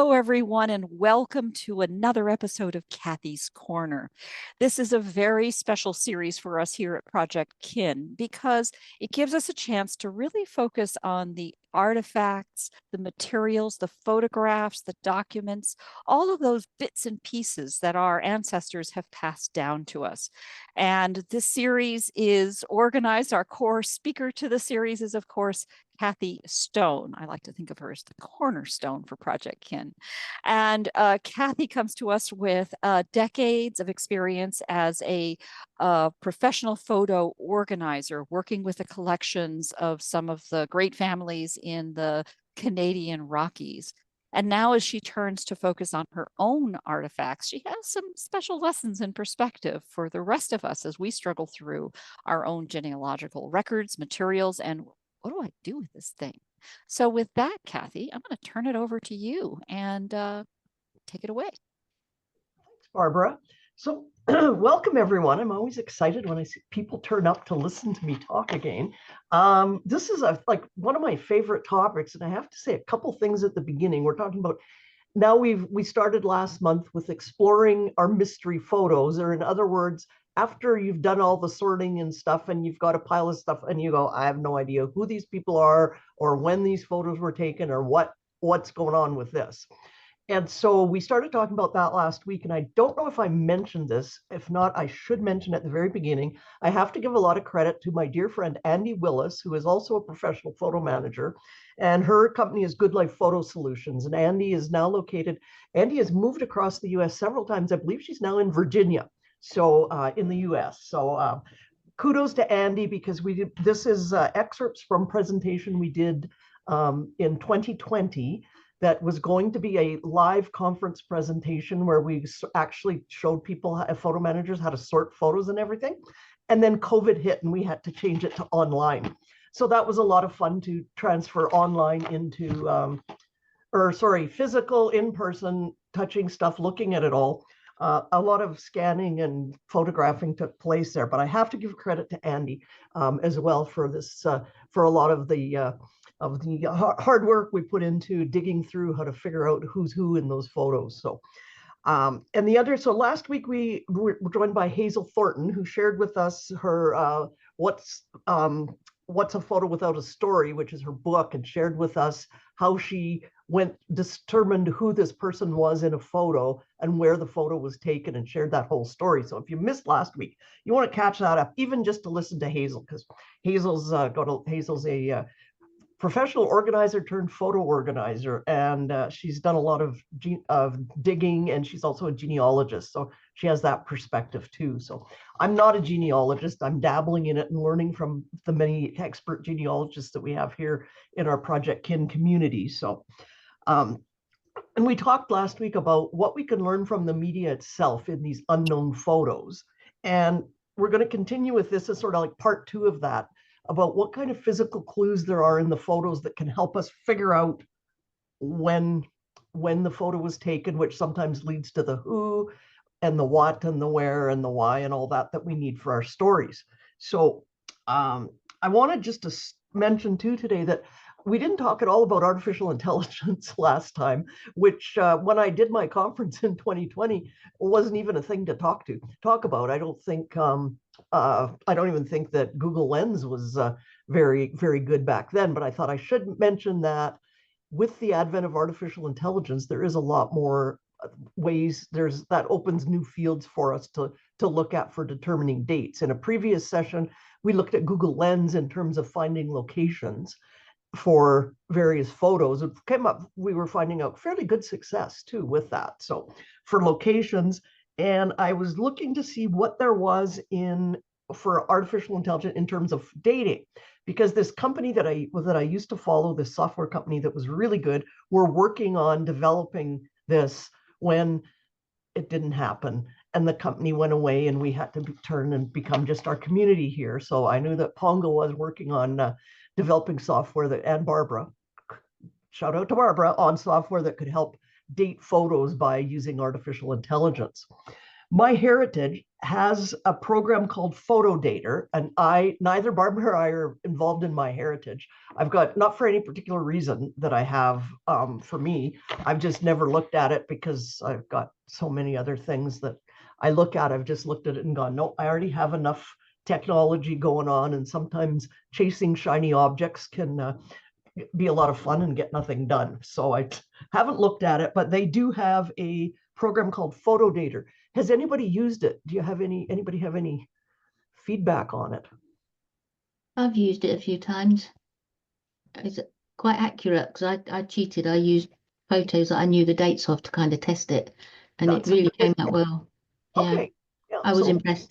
Hello, everyone, and welcome to another episode of Kathy's Corner. This is a very special series for us here at Project Kin because it gives us a chance to really focus on the artifacts, the materials, the photographs, the documents, all of those bits and pieces that our ancestors have passed down to us. And this series is organized. Our core speaker to the series is, of course, Kathy Stone. I like to think of her as the cornerstone for Project Kin. And Kathy comes to us with decades of experience as a professional photo organizer, working with the collections of some of the great families in the Canadian Rockies. And now, as she turns to focus on her own artifacts, she has some special lessons in perspective for the rest of us as we struggle through our own genealogical records, materials, and what do I do with this thing? So with that, Kathy, I'm going to turn it over to you and take it away. Thanks, Barbara. So welcome, everyone. I'm always excited when I see people turn up to listen to me talk again. This is like one of my favorite topics, and I have to say a couple things at the beginning. We're talking about now we started last month with exploring our mystery photos, or in other words, after you've done all the sorting and stuff and you've got a pile of stuff and you go, I have no idea who these people are or when these photos were taken or what's going on with this. And so we started talking about that last week, and I don't know if I mentioned this. If not, I should mention at the very beginning. I have to give a lot of credit to my dear friend Andy Willis, who is also a professional photo manager, and her company is Good Life Photo Solutions. And Andy is now located. Andy has moved across the U.S. several times. I believe she's now in Virginia, so in the U.S. So kudos to Andy, because this is excerpts from presentation we did in 2020. That was going to be a live conference presentation where we actually showed people, photo managers, how to sort photos and everything. And then COVID hit and we had to change it to online. So that was a lot of fun to transfer online into, physical, in-person, touching stuff, looking at it all. A lot of scanning and photographing took place there, but I have to give credit to Andy as well for this, for a lot of the hard work we put into digging through how to figure out who's who in those photos. So, so last week we were joined by Hazel Thornton, who shared with us her what's a Photo Without a Story, which is her book, and shared with us how she determined who this person was in a photo and where the photo was taken, and shared that whole story. So if you missed last week, you want to catch that up, even just to listen to Hazel, because Hazel's a professional organizer turned photo organizer, and she's done a lot of digging, and she's also a genealogist, so she has that perspective too. So I'm not a genealogist. I'm dabbling in it and learning from the many expert genealogists that we have here in our Project Kin community. So and we talked last week about what we can learn from the media itself in these unknown photos, and we're going to continue with this as sort of like part 2 of that, about what kind of physical clues there are in the photos that can help us figure out when the photo was taken, which sometimes leads to the who and the what and the where and the why and all that we need for our stories. So I wanted just to mention too today that we didn't talk at all about artificial intelligence last time, which when I did my conference in 2020 wasn't even a thing to talk about. I don't even think that Google Lens was very, very good back then, but I thought I should mention that with the advent of artificial intelligence, there is a lot more ways that opens new fields for us to look at for determining dates. In a previous session, we looked at Google Lens in terms of finding locations for various photos. It came up, we were finding out fairly good success too with that. So for locations, and I was looking to see what there was for artificial intelligence in terms of dating, because this company that I used to follow, this software company that was really good, were working on developing this when it didn't happen. And the company went away and we had to turn and become just our community here. So I knew that Pongo was working on developing software and Barbara, shout out to Barbara, on software that could help date photos by using artificial intelligence. My heritage has a program called Photodater, and neither Barbara or I are involved in MyHeritage. I've got, not for any particular reason that I have for me, I've just never looked at it because I've got so many other things that I look at. I've just looked at it and gone, no, I already have enough technology going on, and sometimes chasing shiny objects can be a lot of fun and get nothing done. So I haven't looked at it, but they do have a program called Photodater. Has anybody used it? Do you have anybody have any feedback on it? I've used it a few times. It's quite accurate because I cheated. I used photos that I knew the dates of to kind of test it, and it really came out well. Yeah, Okay. Yeah. I was impressed.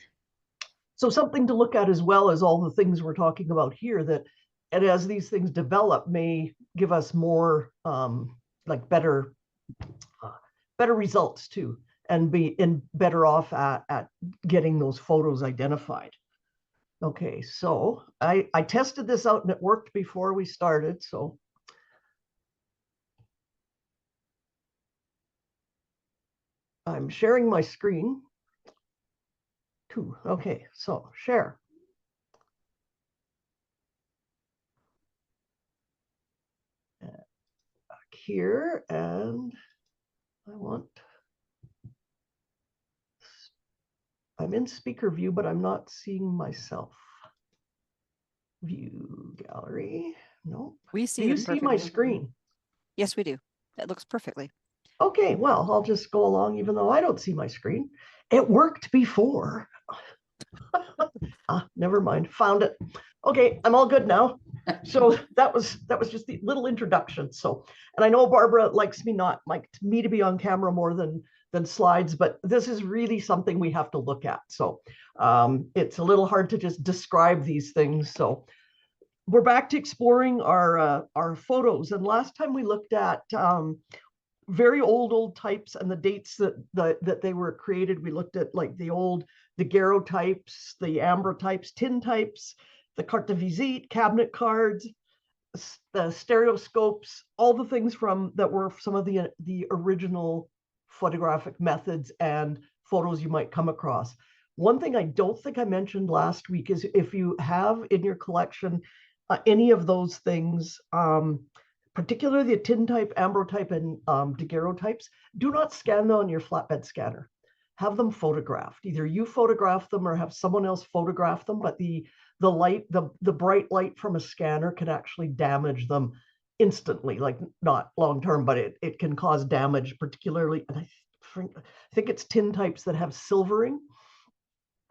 So something to look at, as well as all the things we're talking about here, that and as these things develop may give us more like better results too, and be better off at getting those photos identified. Okay, so I tested this out and it worked before we started. So I'm sharing my screen too. Okay, so share. Back here, and I'm in speaker view, but I'm not seeing myself. View gallery. No. We see Do you them see my perfectly. screen? Yes, we do. That looks perfectly. Okay, well, I'll just go along even though I don't see my screen. It worked before. Never mind. Found it. Okay, I'm all good now. So that was just the little introduction. So, and I know Barbara likes me to be on camera more than slides, but this is really something we have to look at. So it's a little hard to just describe these things. So we're back to exploring our photos. And last time we looked at very old types and the dates that they were created. We looked at like the old daguerreotypes, the ambrotypes, tin types, the carte de visite, cabinet cards, the stereoscopes, all the things from that were some of the original photographic methods and photos you might come across. One thing I don't think I mentioned last week is if you have in your collection any of those things, particularly the tin type, ambrotype, and daguerreotypes, do not scan them on your flatbed scanner. Have them photographed. Either you photograph them or have someone else photograph them, but the light, the bright light from a scanner can actually damage them instantly, like not long term, but it can cause damage, particularly, and I think it's tin types that have silvering,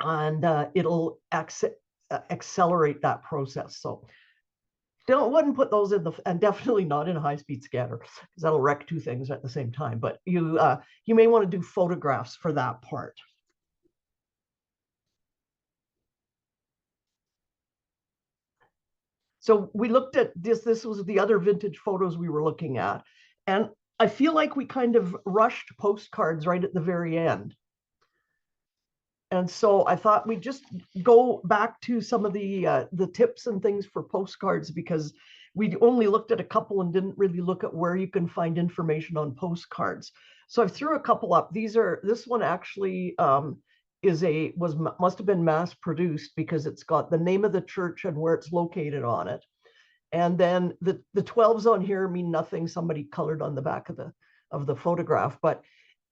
and it'll accelerate that process. So wouldn't put those in and definitely not in a high-speed scanner, because that'll wreck two things at the same time. But you may want to do photographs for that part. So we looked at this. This was the other vintage photos we were looking at, and I feel like we kind of rushed postcards right at the very end. And so I thought we'd just go back to some of the tips and things for postcards, because we only looked at a couple and didn't really look at where you can find information on postcards. So I threw a couple up. This one actually must have been mass produced, because it's got the name of the church and where it's located on it. And then the 12s on here mean nothing. Somebody colored on the back of the photograph, but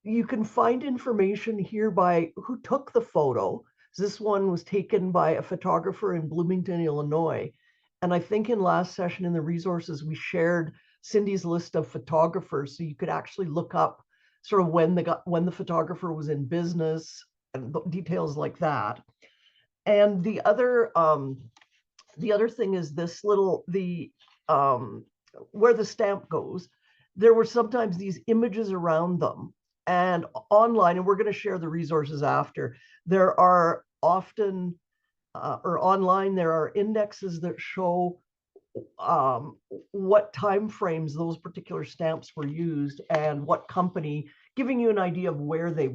you can find information here by who took the photo. This one was taken by a photographer in Bloomington, Illinois. And I think in last session in the resources, we shared Cindy's list of photographers. So you could actually look up sort of when the photographer was in business and details like that. And the other thing is this little, where the stamp goes, there were sometimes these images around them. And online, and we're going to share the resources after, there are often, or online, there are indexes that show what time frames those particular stamps were used and what company, giving you an idea of where they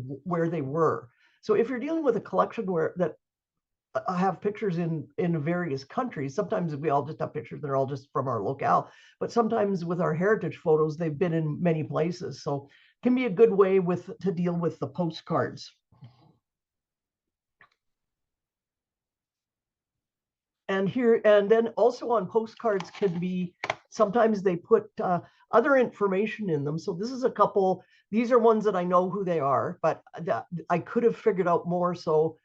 were. So if you're dealing with a collection that have pictures in various countries, sometimes we all just have pictures that are all just from our locale, but sometimes with our heritage photos, they've been in many places. So can be a good way to deal with the postcards. and here, and then also on postcards can be, sometimes they put other information in them. So this is a couple, these are ones that I know who they are, but I could have figured out more. So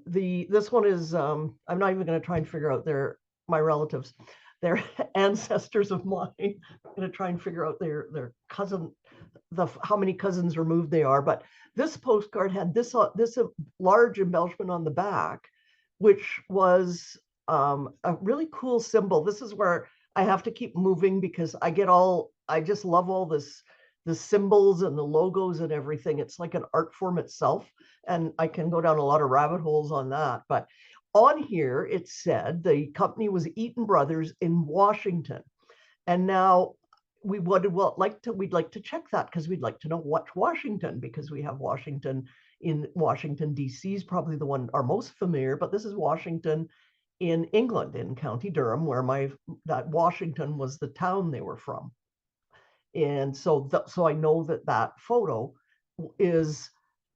this one is, I'm not even going to try and figure out my relatives. They're ancestors of mine. I'm going to try and figure out their cousin, how many cousins removed they are. But this postcard had this large embellishment on the back, which was a really cool symbol. This is where I have to keep moving because I just love all the symbols and the logos and everything. It's like an art form itself. And I can go down a lot of rabbit holes on that. But on here, it said the company was Eaton Brothers in Washington. And now we'd like to check that because we'd like to know what's Washington, because we have Washington in Washington, D.C. is probably the one our most familiar, but this is Washington in England, in County Durham, where that Washington was the town they were from. And so I know that photo is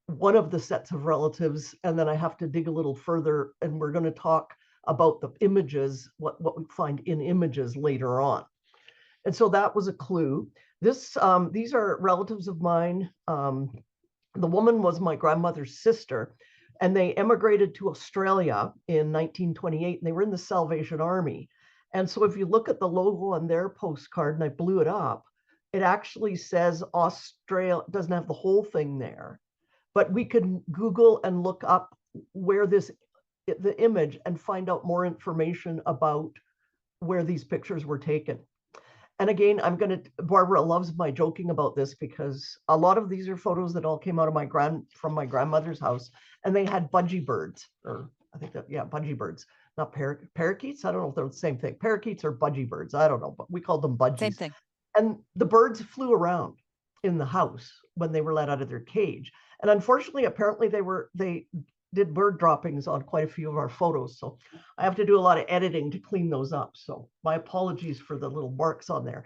one of the sets of relatives. And then I have to dig a little further, and we're going to talk about the images, what we find in images later on. And so that was a clue. These are relatives of mine. The woman was my grandmother's sister, and they emigrated to Australia in 1928, and they were in the Salvation Army. And so if you look at the logo on their postcard, and I blew it up, it actually says Australia. It doesn't have the whole thing there, but we could Google and look up where the image and find out more information about where these pictures were taken. And again, Barbara loves my joking about this because a lot of these are photos that all came out of from my grandmother's house, and they had budgie birds, or I think budgie birds, not parakeets. I don't know if they're the same thing. Parakeets or budgie birds. I don't know, but we called them budgies. Same thing. And the birds flew around in the house when they were let out of their cage. And unfortunately, apparently they did bird droppings on quite a few of our photos. So I have to do a lot of editing to clean those up. So my apologies for the little marks on there,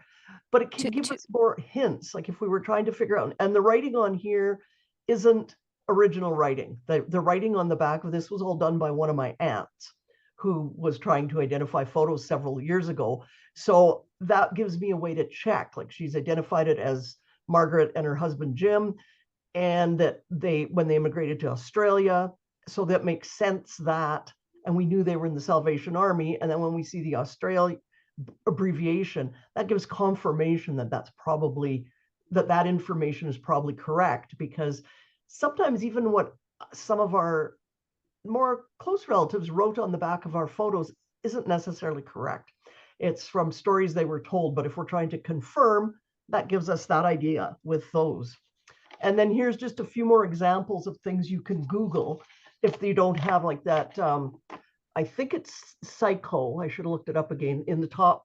but it can give us more hints. Like if we were trying to figure out, and the writing on here isn't original writing. The writing on the back of this was all done by one of my aunts who was trying to identify photos several years ago. So that gives me a way to check, like she's identified it as Margaret and her husband, Jim, and that when they immigrated to Australia. So that makes sense that, and we knew they were in the Salvation Army. And then when we see the Australia abbreviation, that gives confirmation that that information is probably correct, because sometimes even what some of our more close relatives wrote on the back of our photos isn't necessarily correct. It's from stories they were told, but if we're trying to confirm, that gives us that idea with those. And then here's just a few more examples of things you can Google if you don't have like that. I think it's Psycho. I should have looked it up again, in the top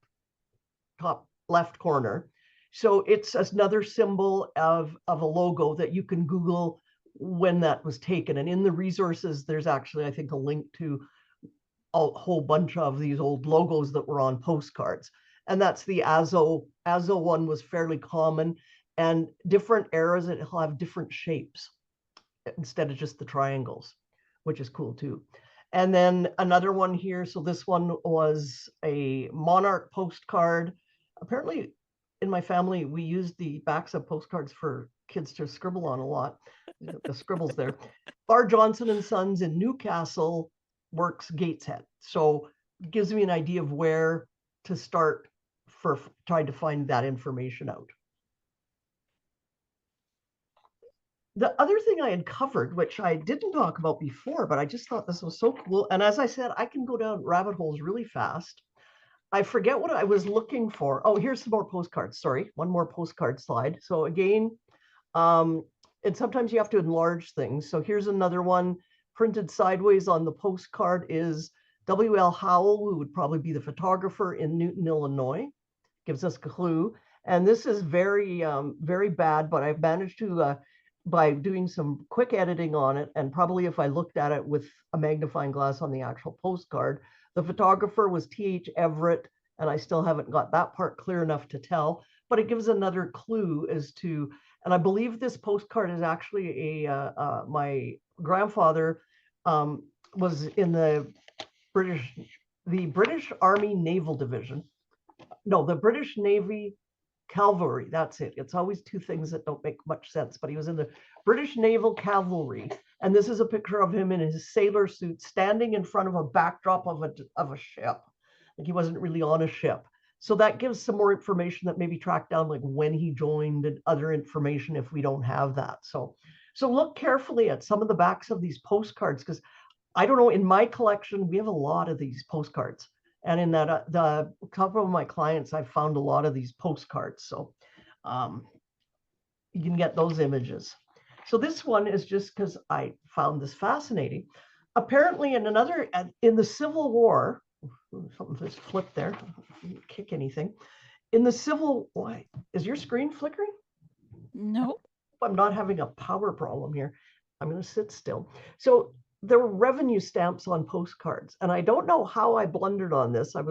left corner. So it's another symbol of a logo that you can Google when that was taken. And in the resources, there's actually, I think, a link to a whole bunch of these old logos that were on postcards. And that's the Azo. Azo one was fairly common, and different eras, it'll have different shapes instead of just the triangles, which is cool too. And then another one here. So this one was a Monarch postcard. Apparently in my family, we used the backs of postcards for kids to scribble on a lot. The scribbles there. Bar Johnson and Sons in Newcastle Works, Gateshead. So it gives me an idea of where to start for trying to find that information out. The other thing I had covered, which I didn't talk about before, but I just thought this was so cool. And as I said, I can go down rabbit holes really fast. I forget what I was looking for. Oh, here's some more postcards. Sorry, one more postcard slide. So again, and sometimes you have to enlarge things. So here's another one printed sideways on the postcard is W.L. Howell, who would probably be the photographer in Newton, Illinois. Gives us a clue. And this is very, very bad, but I've managed to, by doing some quick editing on it, and probably if I looked at it with a magnifying glass on the actual postcard, the photographer was T.H. Everett, and I still haven't got that part clear enough to tell, but it gives another clue as to, and I believe this postcard is actually my grandfather was in the the British Army Naval Division. No, the British Navy Cavalry. That's it. It's always two things that don't make much sense, but he was in the British Naval Cavalry. And this is a picture of him in his sailor suit standing in front of a backdrop of a ship. Like he wasn't really on a ship. So that gives some more information that maybe track down like when he joined and other information if we don't have that. So look carefully at some of the backs of these postcards, because I don't know, in my collection, we have a lot of these postcards. And in that, the couple of my clients, I've found a lot of these postcards. So you can get those images. So this one is just because I found this fascinating. Apparently in the Civil War, something just flipped there, didn't kick anything. In the Civil, why is your screen flickering? No. I'm not having a power problem here. I'm going to sit still. So there were revenue stamps on postcards. And I don't know how I blundered on this. I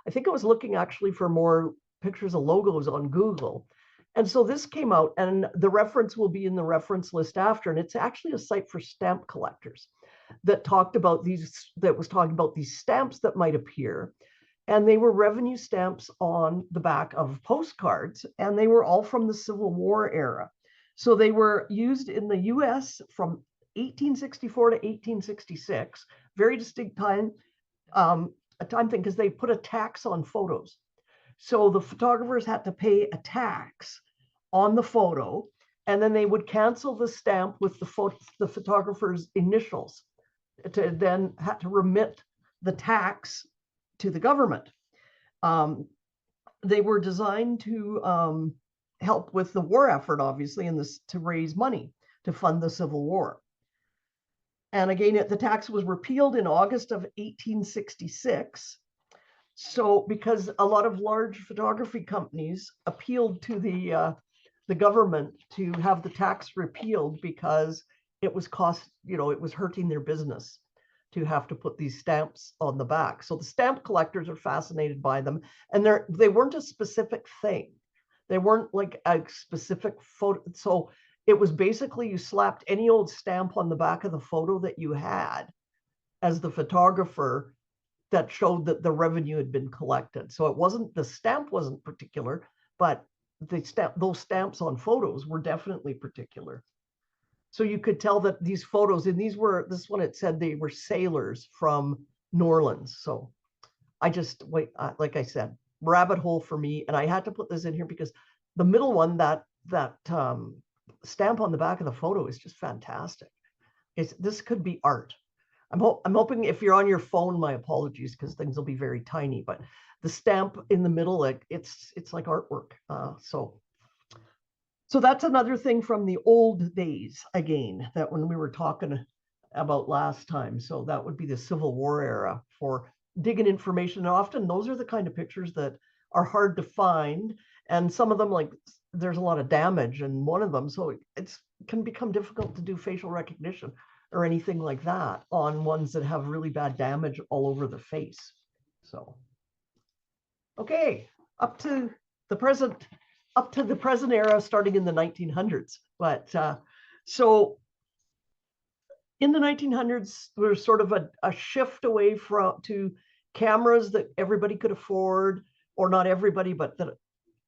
think I was looking actually for more pictures of logos on Google. And so this came out, and the reference will be in the reference list after. And it's actually a site for stamp collectors that was talking about these stamps that might appear. And they were revenue stamps on the back of postcards, and they were all from the Civil War era. So they were used in the US from 1864 to 1866, very distinct time, a time thing, because they put a tax on photos. So the photographers had to pay a tax on the photo, and then they would cancel the stamp with the photographer's initials to then have to remit the tax to the government. They were designed to help with the war effort, obviously, and this to raise money to fund the Civil War. And again, the tax was repealed in August of 1866. So because a lot of large photography companies appealed to the government to have the tax repealed because it was it was hurting their business to have to put these stamps on the back. So the stamp collectors are fascinated by them, and they weren't a specific thing. They weren't like a specific photo. So it was basically you slapped any old stamp on the back of the photo that you had as the photographer that showed that the revenue had been collected. So the stamp wasn't particular, but those stamps on photos were definitely particular. So you could tell that these photos, and this one, it said they were sailors from New Orleans. So I just like I said, rabbit hole for me. And I had to put this in here because the middle one, that stamp on the back of the photo is just fantastic. This could be art. I'm hoping if you're on your phone, my apologies, because things will be very tiny, but the stamp in the middle, like it's like artwork. So that's another thing from the old days, again, that when we were talking about last time. So that would be the Civil War era for digging information. And often those are the kind of pictures that are hard to find. And some of them, like there's a lot of damage in one of them. So it can become difficult to do facial recognition or anything like that on ones that have really bad damage all over the face. So, okay, up to the present era, starting in the 1900s. But so in the 1900s, there was sort of a shift away to cameras that everybody could afford, or not everybody, but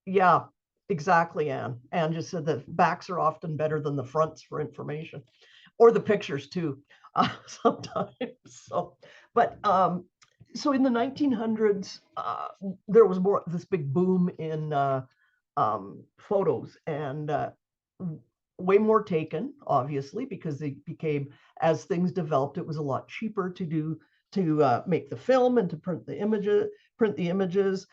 yeah, exactly, Anne. Anne just said that backs are often better than the fronts for information, or the pictures too, sometimes. So, but so in the 1900s, there was this big boom in photos, and way more taken, obviously, because they became, as things developed, it was a lot cheaper to make the film and to print the images.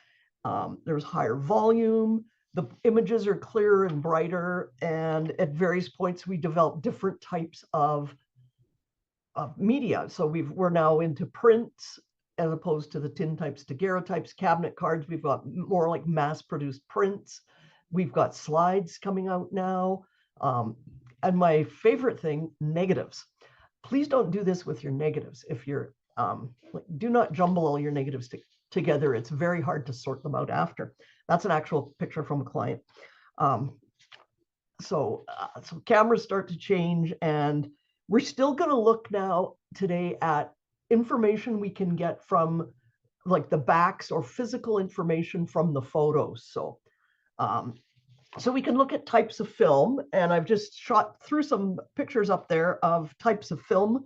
There was higher volume. The images are clearer and brighter, and at various points we developed different types of media. So we're now into prints as opposed to the tin types, daguerreotypes, cabinet cards. We've got more like mass-produced prints. We've got slides coming out now. And my favorite thing, negatives. Please don't do this with your negatives. If you're, do not jumble all your negatives together. It's very hard to sort them out after. That's an actual picture from a client. So cameras start to change, and we're still going to look now today at information we can get from like the backs or physical information from the photos. So we can look at types of film, and I've just shot through some pictures up there of types of film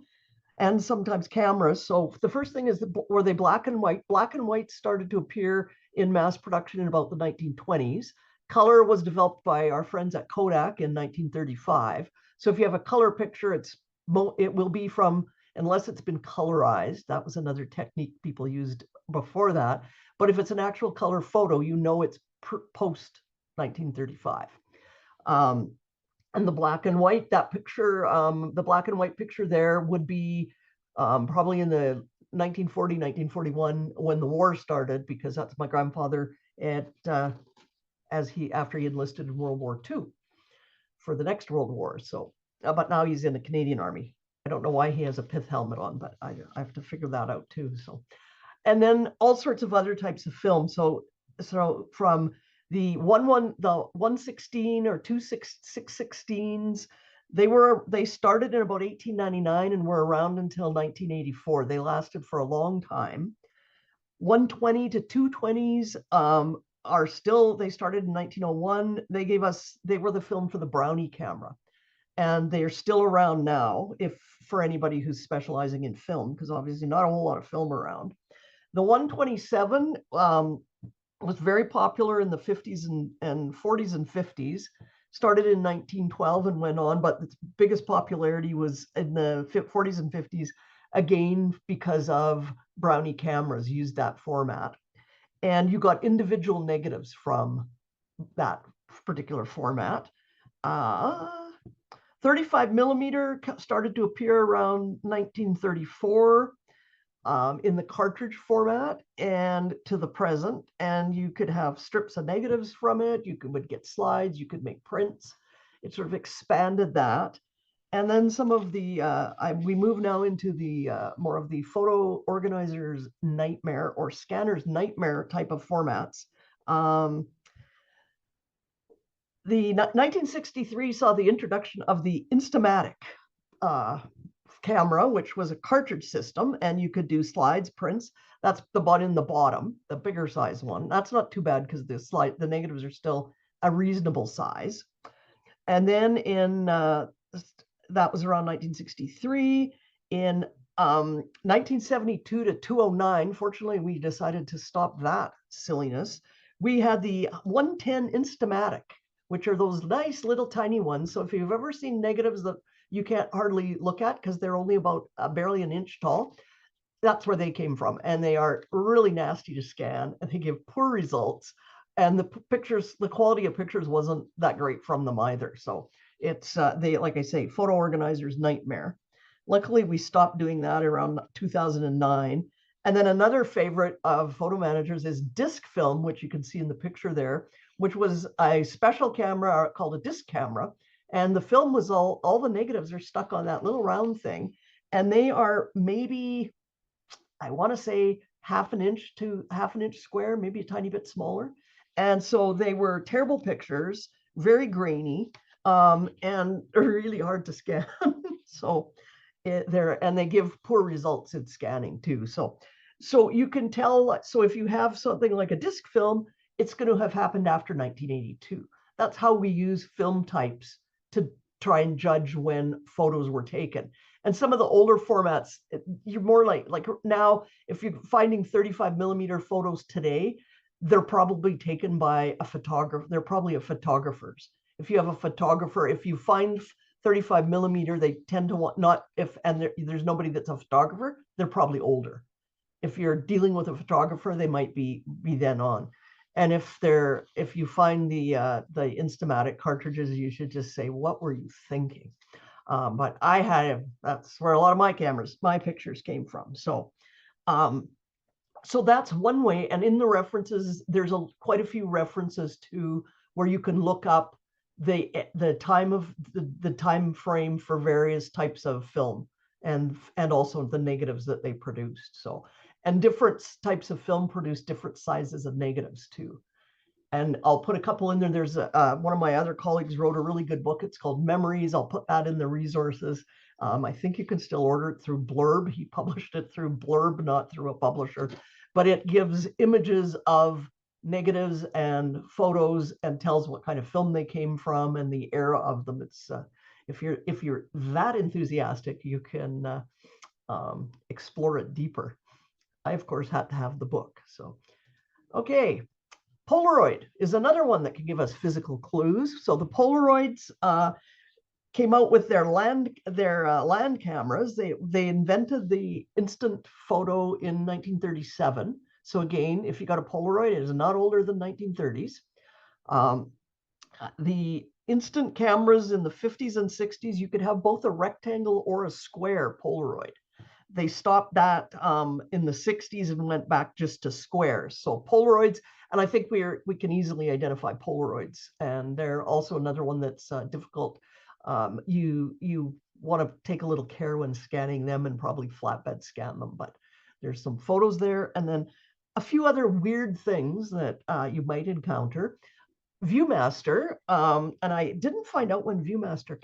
and sometimes cameras. So the first thing is, were they black and white? Black and white started to appear in mass production in about the 1920s. Color was developed by our friends at Kodak in 1935. So if you have a color picture, it will be from, unless it's been colorized. That was another technique people used before that. But if it's an actual color photo, you know it's post 1935. And the black and white, that picture, the black and white picture there would be probably in the 1940, 1941, when the war started, because that's my grandfather after he enlisted in World War II for the next World War. So, but now he's in the Canadian Army. I don't know why he has a pith helmet on, but I have to figure that out too. So, and then all sorts of other types of film. So from the 116 or 616s, they started in about 1899 and were around until 1984. They lasted for a long time. 120 to 220s are still, they started in 1901. They were the film for the Brownie camera, and they're still around now, if for anybody who's specializing in film, because obviously not a whole lot of film around. The 127 was very popular in the 50s and 40s and 50s, started in 1912 and went on, but its biggest popularity was in the 40s and 50s, again, because of Brownie cameras used that format. And you got individual negatives from that particular format. 35 millimeter started to appear around 1934. In the cartridge format and to the present, and you could have strips of negatives from it. Would get slides, you could make prints. It sort of expanded that. And then some of the, we move now into the more of the photo organizer's nightmare or scanner's nightmare type of formats. The 1963 saw the introduction of the Instamatic camera, which was a cartridge system, and you could do slides, prints. That's the button in the bottom, the bigger size one. That's not too bad because the negatives are still a reasonable size. And then that was around 1963. In 1972 to 2009, fortunately, we decided to stop that silliness. We had the 110 Instamatic, which are those nice little tiny ones. So if you've ever seen negatives that you can't hardly look at because they're only about barely an inch tall, that's where they came from. And they are really nasty to scan, and they give poor results. And the pictures, the quality of pictures wasn't that great from them either. So it's, like I say, photo organizer's nightmare. Luckily, we stopped doing that around 2009. And then another favorite of photo managers is disc film, which you can see in the picture there, which was a special camera called a disc camera. And the film was all the negatives are stuck on that little round thing. And they are maybe, I want to say half an inch to half an inch square, maybe a tiny bit smaller. And so they were terrible pictures, very grainy, and really hard to scan. So they give poor results in scanning too. So you can tell, so if you have something like a disc film, it's going to have happened after 1982. That's how we use film types to try and judge when photos were taken. And some of the older formats, you're more like now, if you're finding 35 millimeter photos today, they're probably taken by a photographer. They're probably a photographer's. If you have a photographer, if you find 35 millimeter, they tend to want there's nobody that's a photographer, they're probably older. If you're dealing with a photographer, they might be then on. And if you find the Instamatic cartridges, you should just say, what were you thinking? But that's where a lot of my pictures came from. So that's one way. And in the references, there's quite a few references to where you can look up the time frame for various types of film and also the negatives that they produced. So, and different types of film produce different sizes of negatives too. And I'll put a couple in there. There's one of my other colleagues wrote a really good book. It's called Memories. I'll put that in the resources. I think you can still order it through Blurb. He published it through Blurb, not through a publisher. but it gives images of negatives and photos and tells what kind of film they came from and the era of them. It's if you're that enthusiastic, you can explore it deeper. I, of course, had to have the book. So, okay. Polaroid is another one that can give us physical clues. So the Polaroids came out with their land cameras. They invented the instant photo in 1937. So again, if you got a Polaroid, it is not older than 1930s. The instant cameras in the 50s and 60s, you could have both a rectangle or a square Polaroid. They stopped that in the 60s and went back just to squares. So Polaroids, and I think we can easily identify Polaroids. And they're also another one that's difficult. You want to take a little care when scanning them and probably flatbed scan them. But there's some photos there. And then a few other weird things that you might encounter. ViewMaster, and I didn't find out when ViewMaster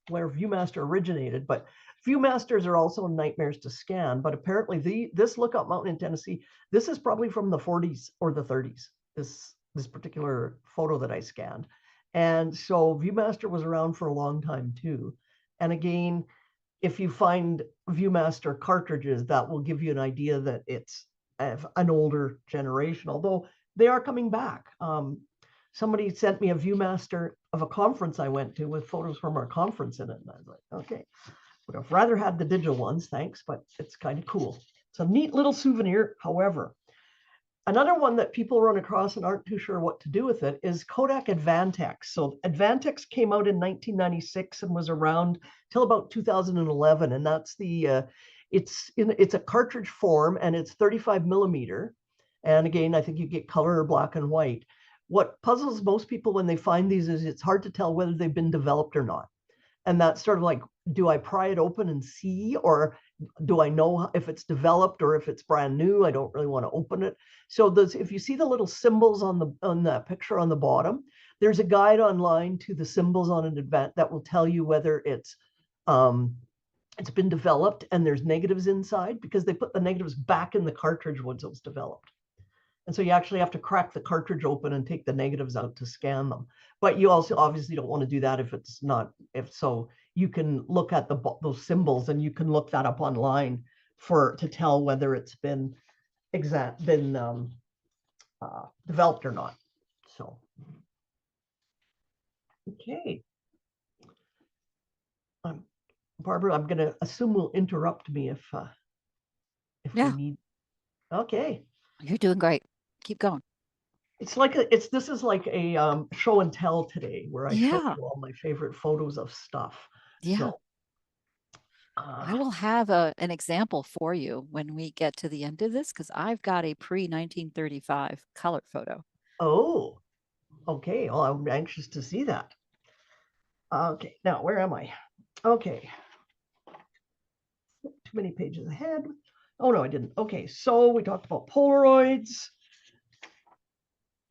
where ViewMaster originated, but ViewMasters are also nightmares to scan. But apparently, this Lookout Mountain in Tennessee, this is probably from the 40s or the 30s. This particular photo that I scanned, and so ViewMaster was around for a long time too. And again, if you find ViewMaster cartridges, that will give you an idea that it's an older generation, although they are coming back. Somebody sent me a ViewMaster of a conference I went to with photos from our conference in it. And I was like, okay, would have rather had the digital ones, thanks, but it's kind of cool. It's a neat little souvenir. However, another one that people run across and aren't too sure what to do with it is Kodak Advantex. So Advantex came out in 1996 and was around till about 2011. And that's it's a cartridge form and it's 35 millimeter. And again, I think you get color or black and white. What puzzles most people when they find these is it's hard to tell whether they've been developed or not. And that's sort of like, do I pry it open and see, or do I know if it's developed or if it's brand new? I don't really want to open it. So if you see the little symbols on the picture on the bottom, there's a guide online to the symbols on an Advant that will tell you whether it's been developed, and there's negatives inside because they put the negatives back in the cartridge once it was developed. And so you actually have to crack the cartridge open and take the negatives out to scan them. But you also obviously don't want to do that if it's not, so you can look at those symbols and you can look that up online to tell whether it's been developed or not. So, okay. Barbara, I'm going to assume will interrupt me if we need. Okay. You're doing great. Keep going. It's like this is like a show and tell today, where I show you all my favorite photos of stuff. Yeah. So, I will have an example for you when we get to the end of this, because I've got a pre-1935 color photo. Oh, okay. Well, I'm anxious to see that. Okay, now where am I? Okay. Too many pages ahead. Oh, no, I didn't. Okay, so we talked about Polaroids.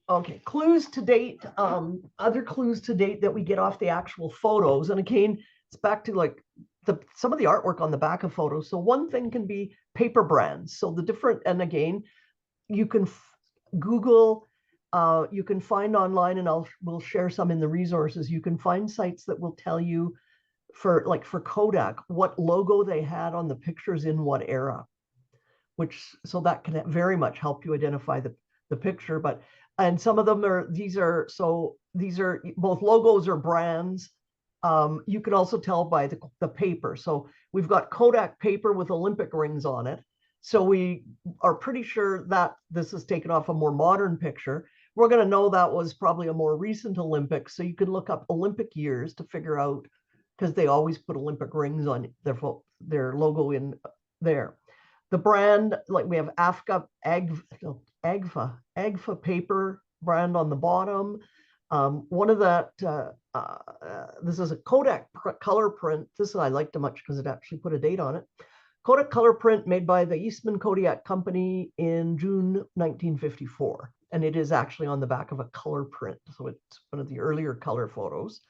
Okay, clues to date, other clues to date that we get off the actual photos. And again, it's back to like some of the artwork on the back of photos. So one thing can be paper brands. So the different, and again, you can Google, you can find online, and we'll share some in the resources. You can find sites that will tell you for Kodak, what logo they had on the pictures in what era, so that can very much help you identify the picture. And some of them these are both logos or brands. You can also tell by the paper. So we've got Kodak paper with Olympic rings on it. So we are pretty sure that this is taken off a more modern picture. We're going to know that was probably a more recent Olympic. So you can look up Olympic years to figure out, because they always put Olympic rings on their logo in there. The brand, like we have Agfa paper brand on the bottom. One of that, this is a Kodak color print. This I liked it much because it actually put a date on it. Kodak color print made by the Eastman Kodiak Company in June 1954. And it is actually on the back of a color print. So it's one of the earlier color photos.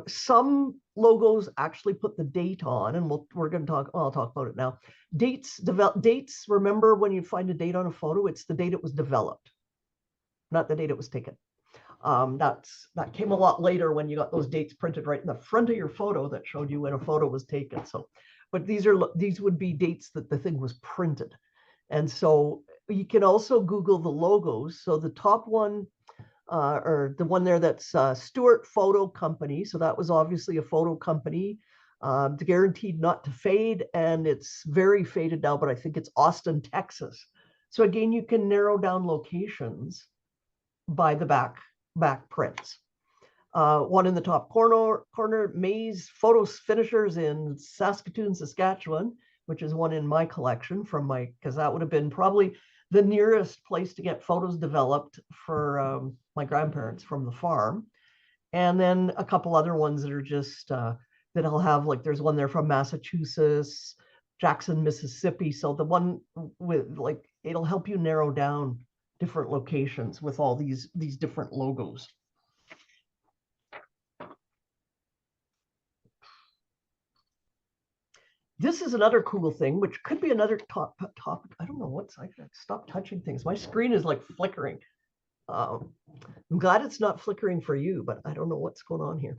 Some logos actually put the date on, and we're going to talk. Well, I'll talk about it now. Dates. Remember, when you find a date on a photo, it's the date it was developed, not the date it was taken. That came a lot later when you got those dates printed right in the front of your photo that showed you when a photo was taken. So, but these would be dates that the thing was printed, and so you can also Google the logos. So the top one. Or the one there that's Stewart Photo Company. So that was obviously a photo company, guaranteed not to fade. And it's very faded now, but I think it's Austin, Texas. So again, you can narrow down locations by the back prints. One in the top corner, Maze Photo Finishers in Saskatoon, Saskatchewan, which is one in my collection because that would have been probably the nearest place to get photos developed for my grandparents from the farm. And then a couple other ones that are just that I'll have, like there's one there from Massachusetts, Jackson, Mississippi. So the one with it'll help you narrow down different locations with all these different logos. This is another cool thing, which could be another topic. I don't know I gotta stop touching things. My screen is like flickering. I'm glad it's not flickering for you, but I don't know what's going on here.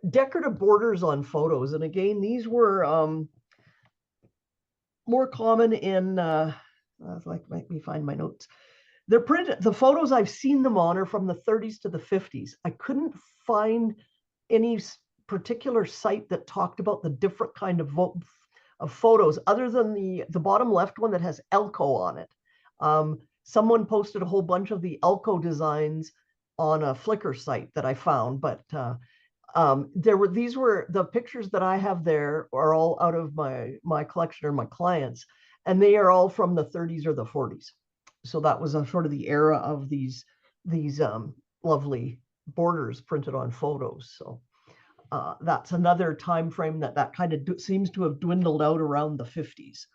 Decorative borders on photos. And again, these were more common in, let me find my notes. They're printed, the photos I've seen them on are from the 30s to the 50s. I couldn't find any particular site that talked about the different kind of photos other than the bottom left one that has Elko on it. Someone posted a whole bunch of the Elko designs on a Flickr site that I found, but these were the pictures that I have there are all out of my collection or my clients, and they are all from the 30s or the 40s. So that was sort of the era of these lovely borders printed on photos. So that's another time frame that kind of seems to have dwindled out around the 50s,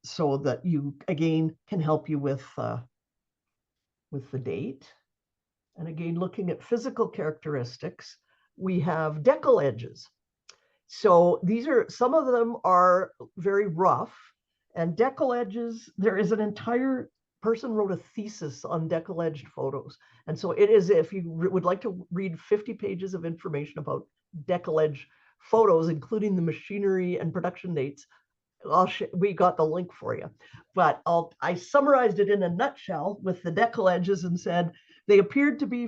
so that you again can help you with the date. And again, looking at physical characteristics, we have decal edges. So these are, some of them are very rough, and decal edges, there is an entire person wrote a thesis on decal edged photos. And so it is, if you would like to read 50 pages of information about decal edge photos, including the machinery and production dates, we got the link for you. But I summarized it in a nutshell with the decal edges and said they appeared to be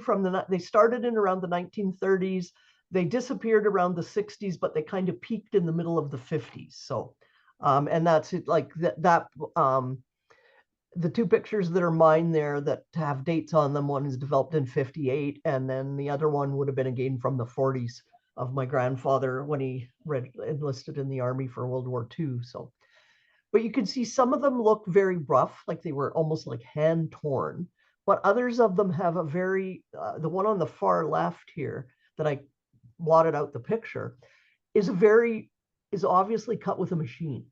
they started in around the 1930s. They disappeared around the 60s, but they kind of peaked in the middle of the 50s. So, and that's it, like that the two pictures that are mine there that have dates on them, one is developed in 58, and then the other one would have been again from the 40s of my grandfather when he enlisted in the army for World War II. So, but you can see some of them look very rough, like they were almost like hand torn, but others of them have a very, the one on the far left here that I blotted out the picture is obviously cut with a machine,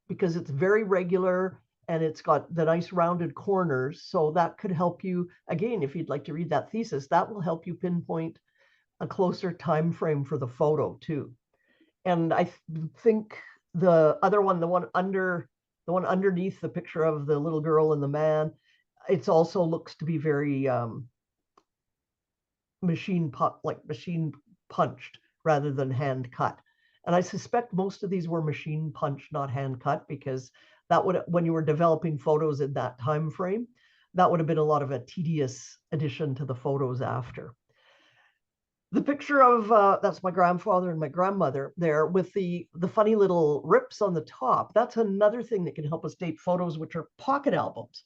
because it's very regular and it's got the nice rounded corners. So that could help you, again, if you'd like to read that thesis, that will help you pinpoint a closer time frame for the photo too. And I think the other one, the one underneath the picture of the little girl and the man, it's also looks to be very machine punched rather than hand cut. And I suspect most of these were machine punched, not hand cut, because that would, when you were developing photos in that time frame, that would have been a lot of a tedious addition to the photos after. The picture of that's my grandfather and my grandmother there with the funny little rips on the top. That's another thing that can help us date photos, which are pocket albums.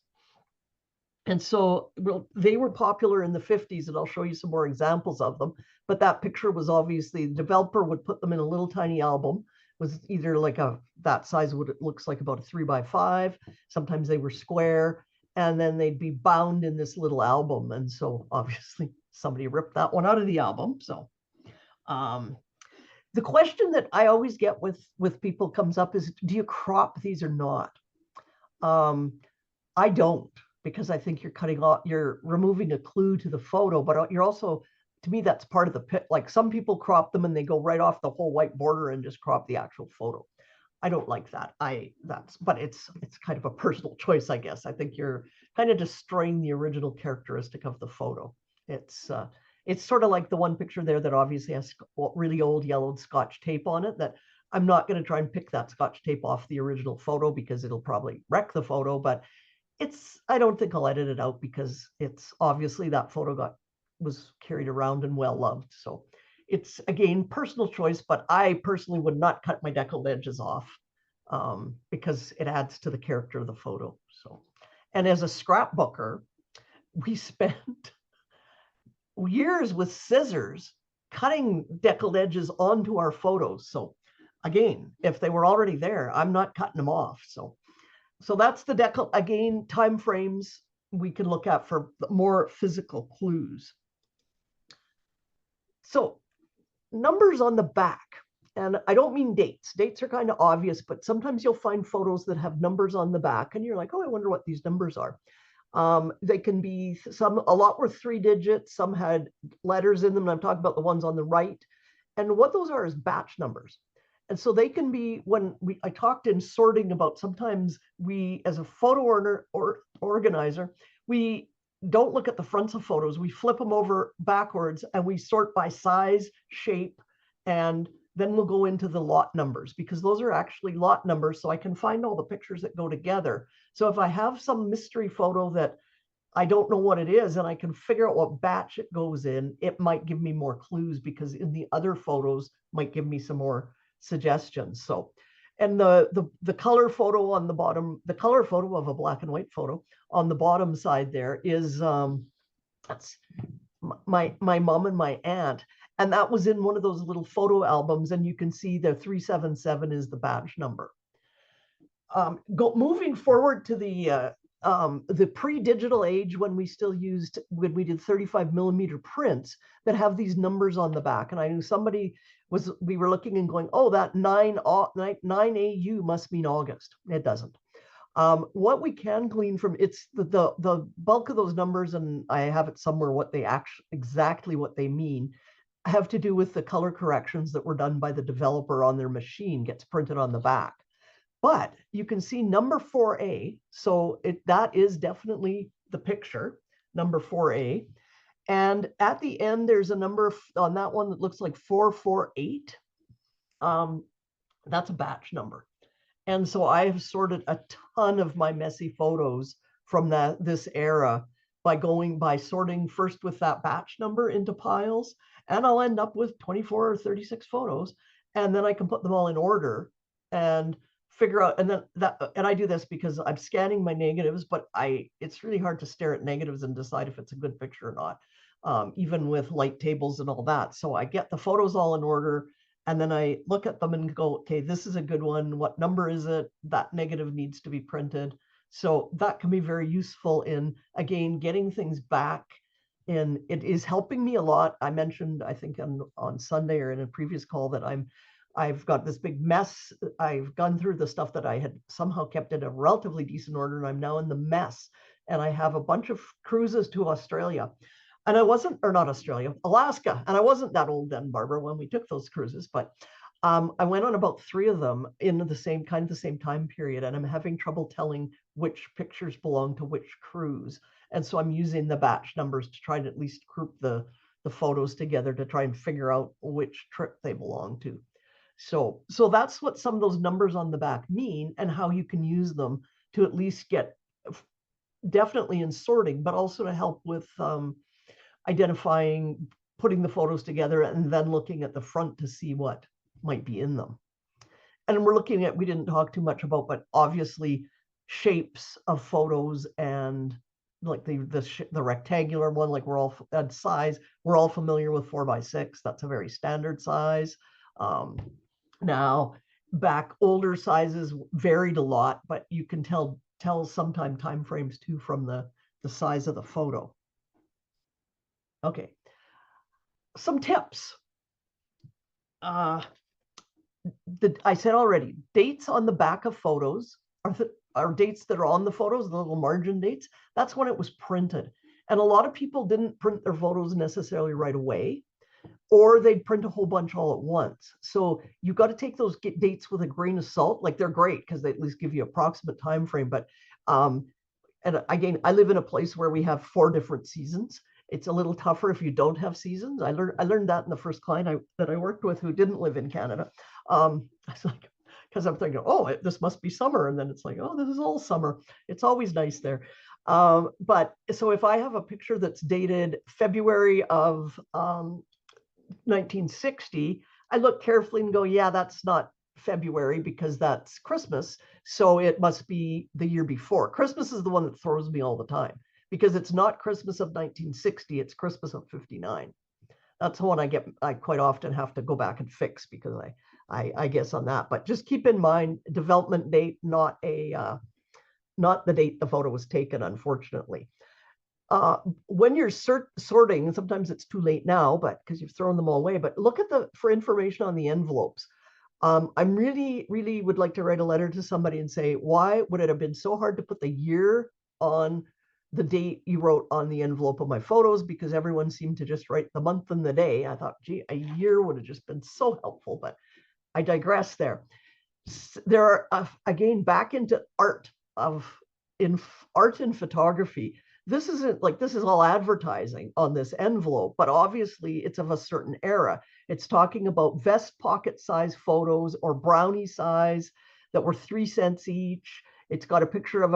And so they were popular in the 50s, and I'll show you some more examples of them. But that picture was obviously, the developer would put them in a little tiny album, was either like that size, what it looks like about a 3x5. Sometimes they were square, and then they'd be bound in this little album. And so obviously somebody ripped that one out of the album. So the question that I always get with people comes up is, do you crop these or not? I don't, because I think you're cutting off, you're removing a clue to the photo, but you're also to me, that's part of the like some people crop them and they go right off the whole white border and just crop the actual photo. I don't like that. But it's kind of a personal choice, I guess. I think you're kind of destroying the original characteristic of the photo. It's sort of like the one picture there that obviously has really old yellowed Scotch tape on it, that I'm not going to try and pick that Scotch tape off the original photo because it'll probably wreck the photo, but I don't think I'll edit it out because it's obviously that photo was carried around and well loved. So it's, again, personal choice, but I personally would not cut my deckled edges off because it adds to the character of the photo. So, and as a scrapbooker, we spent years with scissors cutting deckled edges onto our photos. So again, if they were already there, I'm not cutting them off. So that's the deckled, again, time frames we can look at for more physical clues. So numbers on the back, and I don't mean dates. Dates are kind of obvious, but sometimes you'll find photos that have numbers on the back and you're like, oh, I wonder what these numbers are. They can be a lot were 3 digits, some had letters in them, and I'm talking about the ones on the right. And what those are is batch numbers. And so they can be, I talked in sorting about, sometimes we, as a photo organizer, we don't look at the fronts of photos. We flip them over backwards and we sort by size, shape, and then we'll go into the lot numbers, because those are actually lot numbers. So I can find all the pictures that go together. So if I have some mystery photo that I don't know what it is and I can figure out what batch it goes in, it might give me more clues, because in the other photos might give me some more suggestions. So, and the color photo on the bottom, the color photo of a black and white photo on the bottom side there is that's my mom and my aunt, and that was in one of those little photo albums, and you can see the 377 is the batch number. Moving forward to the pre-digital age, when we still used, when we did 35mm prints that have these numbers on the back, and I knew somebody we were looking and going, oh, that 9 AU must mean August. It doesn't. What we can glean from it's the bulk of those numbers, and I have it somewhere what they exactly what they mean, have to do with the color corrections that were done by the developer on their machine, gets printed on the back. But you can see number 4A, so that is definitely the picture, number 4A. And at the end, there's a number on that one that looks like 448. That's a batch number. And so I have sorted a ton of my messy photos from this era by sorting first with that batch number into piles, and I'll end up with 24 or 36 photos, and then I can put them all in order and figure out, and I do this because I'm scanning my negatives, but it's really hard to stare at negatives and decide if it's a good picture or not, even with light tables and all that. So I get the photos all in order, and then I look at them and go, okay, this is a good one. What number is it? That negative needs to be printed. So that can be very useful in, again, getting things back. And it is helping me a lot. I mentioned, I think on Sunday or in a previous call, that I've got this big mess. I've gone through the stuff that I had somehow kept in a relatively decent order, and I'm now in the mess. And I have a bunch of cruises to Australia. And I wasn't, or not Australia, Alaska. And I wasn't that old then, Barbara, when we took those cruises, but I went on about 3 of them in the same time period, and I'm having trouble telling which pictures belong to which cruise. And so I'm using the batch numbers to try to at least group the photos together to try and figure out which trip they belong to. So that's what some of those numbers on the back mean, and how you can use them to at least get definitely in sorting, but also to help with identifying, putting the photos together, and then looking at the front to see what might be in them. And we're looking at, we didn't talk too much about, but obviously shapes of photos, and like the rectangular one, like we're all at size, we're all familiar with 4x6. That's a very standard size. Now back older sizes varied a lot, but you can tell sometime time frames too from the size of the photo. Okay, some tips. I said already, dates on the back of photos are dates that are on the photos, the little margin dates. That's when it was printed. And a lot of people didn't print their photos necessarily right away, or they'd print a whole bunch all at once. So you got to take those dates with a grain of salt. Like, they're great because they at least give you approximate time frame. But and again, I live in a place where we have 4 different seasons. It's a little tougher if you don't have seasons. I learned that in the first client that I worked with who didn't live in Canada. It's like, because I'm thinking, oh, this must be summer, and then it's like, oh, this is all summer. It's always nice there. But so if I have a picture that's dated February of 1960, I look carefully and go, yeah, that's not February because that's Christmas. So it must be the year before. Christmas is the one that throws me all the time because it's not Christmas of 1960, it's Christmas of 59. That's the one I quite often have to go back and fix because I guess on that. But just keep in mind, development date, not the date the photo was taken, unfortunately. When you're sorting, sometimes it's too late now, but because you've thrown them all away, but look at for information on the envelopes. I'm really would like to write a letter to somebody and say, why would it have been so hard to put the year on the date you wrote on the envelope of my photos? Because everyone seemed to just write the month and the day. I thought, gee, a year would have just been so helpful, but I digress there. There are, again, back into art in photography. This isn't like, this is all advertising on this envelope, but obviously it's of a certain era. It's talking about vest pocket size photos or brownie size that were 3 cents each. It's got a picture of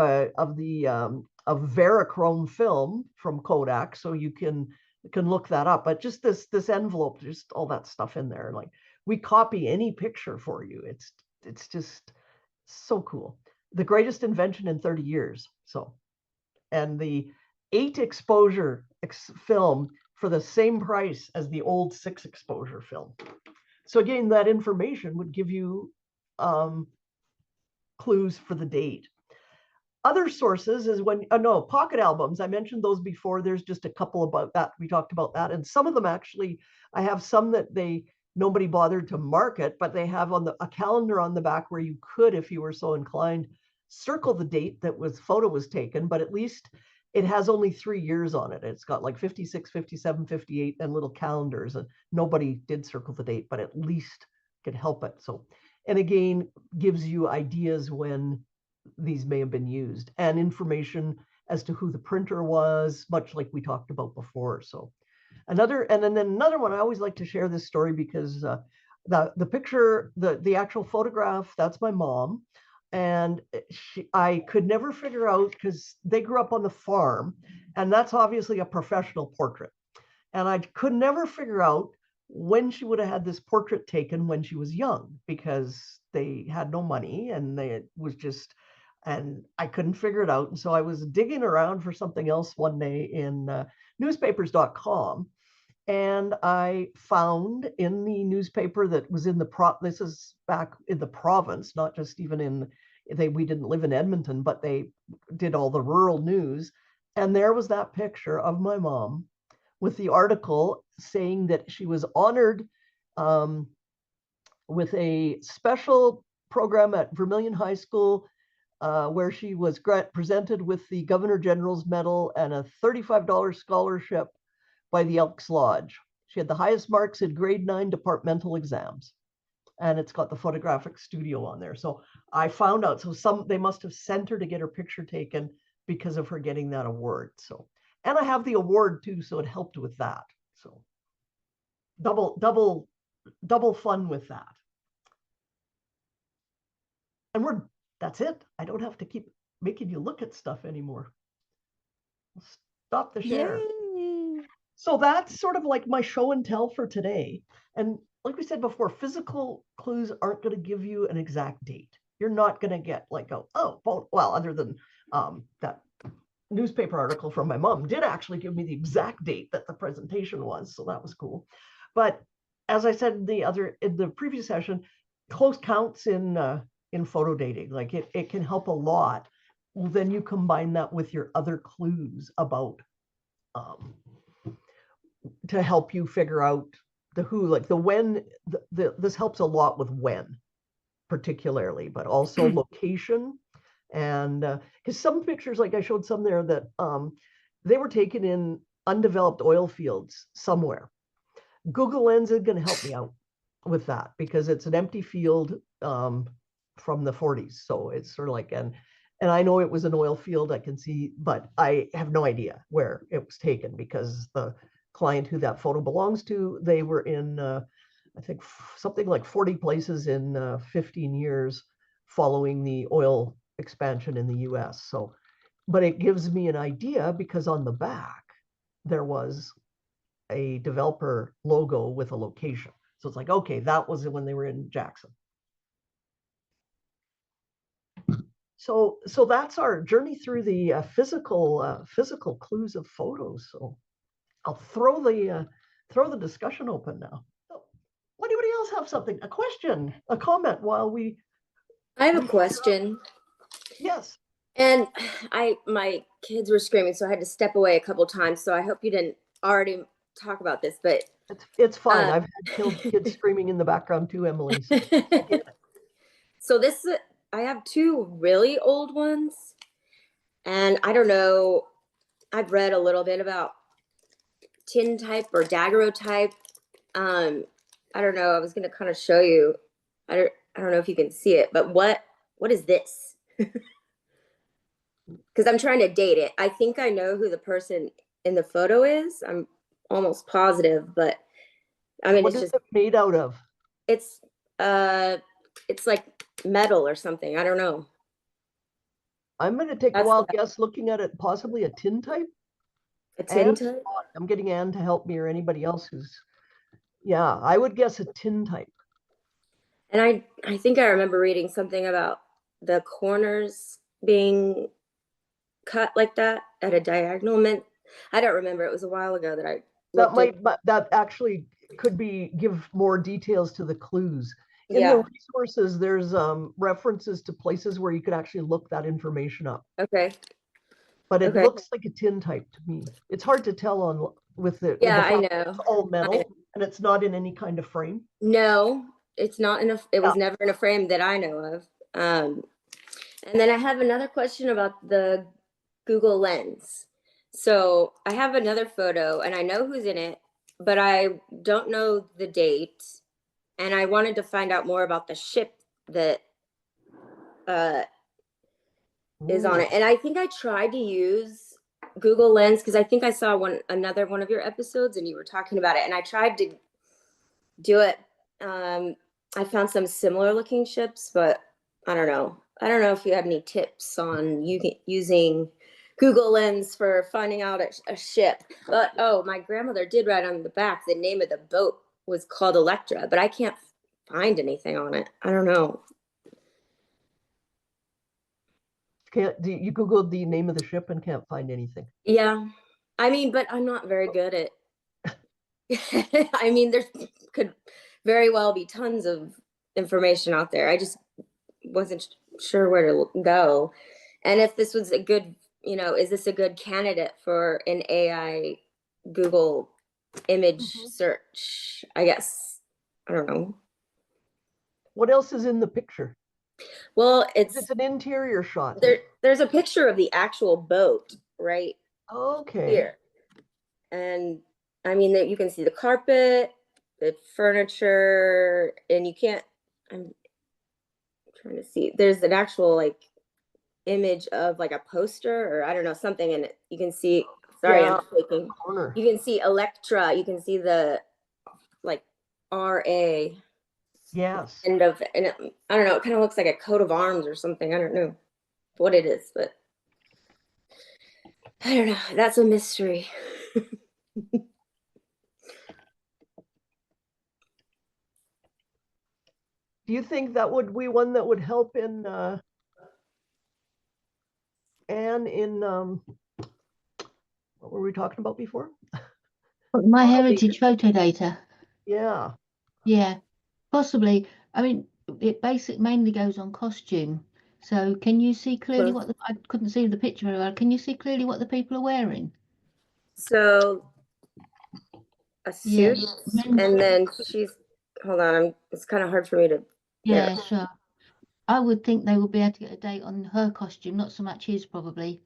of Verichrome film from Kodak, so you can look that up. But just this envelope, just all that stuff in there. Like, we copy any picture for you. It's just so cool. The greatest invention in 30 years. So, and the 8 exposure film for the same price as the old 6 exposure film. So again, that information would give you clues for the date. Other sources is when, no, pocket albums. I mentioned those before. There's just a couple about that. We talked about that. And some of them actually, I have some that nobody bothered to market, but they have a calendar on the back where you could, if you were so inclined, circle the date that photo was taken, but at least it has only 3 years on it. It's got like 56, 57, 58 and little calendars, and nobody did circle the date, but at least could help it. So, and again, gives you ideas when these may have been used and information as to who the printer was, much like we talked about before. So and then another one, I always like to share this story because the picture, the actual photograph, that's my mom. And I could never figure out, because they grew up on the farm, and that's obviously a professional portrait. And I could never figure out when she would have had this portrait taken when she was young, because they had no money and and I couldn't figure it out. And so I was digging around for something else one day in newspapers.com. And I found in the newspaper that was in this is back in the province, not just even we didn't live in Edmonton, but they did all the rural news. And there was that picture of my mom with the article saying that she was honored with a special program at Vermilion High School, where she was presented with the Governor General's Medal and a $35 scholarship by the Elks Lodge. She had the highest marks in grade 9 departmental exams. And it's got the photographic studio on there. So I found out, so they must have sent her to get her picture taken because of her getting that award. So, and I have the award too, so it helped with that. So double fun with that. And that's it. I don't have to keep making you look at stuff anymore. I'll stop the share. Yay. So that's sort of like my show and tell for today. And like we said before, physical clues aren't going to give you an exact date. You're not going to get like, other than that newspaper article from my mom did actually give me the exact date that the presentation was. So that was cool. But as I said in the previous session, close counts in photo dating, like it can help a lot. Well, then you combine that with your other clues about to help you figure out the who, like the when. This helps a lot with when, particularly, but also location. And because some pictures, like I showed some there that they were taken in undeveloped oil fields somewhere. Google Lens is going to help me out with that because it's an empty field from the 40s. So it's sort of like, and I know it was an oil field, I can see, but I have no idea where it was taken because the client who that photo belongs to, they were in, I think something like 40 places in 15 years following the oil expansion in the US. So, but it gives me an idea because on the back, there was a developer logo with a location. So it's like, okay, that was when they were in Jackson. So that's our journey through the physical clues of photos. So I'll throw the discussion open now. So, anybody else have something, a question, a comment while we? I have a question. Yes. And my kids were screaming, so I had to step away a couple times. So I hope you didn't already talk about this, but it's fine. I've had kids screaming in the background too, Emily. So, so this, I have two really old ones, and I don't know. I've read a little bit about tintype or daguerreotype. I don't know. I was going to kind of show you. I don't know if you can see it, but what is this? Because I'm trying to date it. I think I know who the person in the photo is. I'm almost positive, but I mean, what is it made out of? It's like metal or something. I don't know. I'm going to take a wild guess looking at it, possibly a tintype. A tintype? I'm getting Anne to help me or anybody else who's, yeah, I would guess a tintype. And I think I remember reading something about the corners being cut like that at a diagonal. I don't remember. It was a while ago that I that actually could give more details to the clues. In the resources, there's references to places where you could actually look that information up. Okay. But it looks like a tintype to me. It's hard to tell with the I know. It's all metal and it's not in any kind of frame. No, it's not it was never in a frame that I know of. And then I have another question about the Google Lens. So I have another photo and I know who's in it, but I don't know the date. And I wanted to find out more about the ship that is on it. And I think I tried to use Google Lens because I think I saw another one of your episodes and you were talking about it. And I tried to do it. I found some similar looking ships, but I don't know. I don't know if you have any tips on using Google Lens for finding out a ship. But my grandmother did write on the back the name of the boat was called Electra, but I can't find anything on it. I don't know. You Googled the name of the ship and can't find anything? Yeah. I mean, but I'm not very good at I mean, there could very well be tons of information out there. I just wasn't sure where to go. And if this was a good, is this a good candidate for an AI Google image search? I guess. I don't know. What else is in the picture? Well, it's an interior shot. There's a picture of the actual boat right here. And I mean, that you can see the carpet, the furniture, and I'm trying to see. There's an actual image of a poster or I don't know, something, and you can see. Sorry, I'm shaking. You can see Electra. You can see the RA. Yes. And I don't know. It kind of looks like a coat of arms or something. I don't know what it is, but I don't know. That's a mystery. Do you think that would be one that would help in Anne in what were we talking about before? My heritage photo data. Yeah. Yeah, possibly. I mean, it mainly goes on costume. So can you see clearly I couldn't see the picture very well. Can you see clearly what the people are wearing? So a suit, and then hold on, it's kind of hard for me to. Yeah, sure. I would think they would be able to get a date on her costume, not so much his probably.